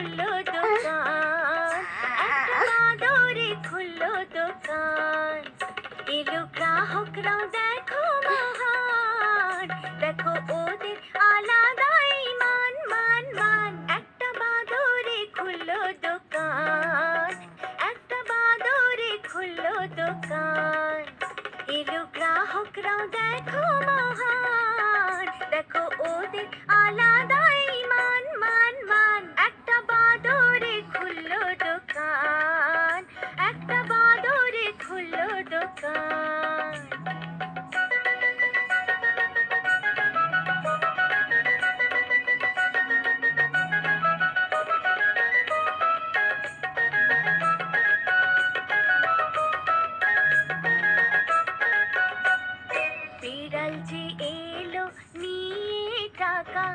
খুললো দোকান, একটা বাদরে খুললো দোকান। এলো গ্রাহকরাও দেখো মহান, দেখো ওদের আলাদাই মান মান মান। একটা বাদরে খুললো দোকান, একটা বাদরে খুললো দোকান। এলো গ্রাহকরাও দেখো মহান, দেখো ওদের আলাদাই মান মান মান। একটা বাদরে খুললো দোকান, একটা বাদরে খুললো দোকান। বিড়াল যে এলো নিয়ে টাকা,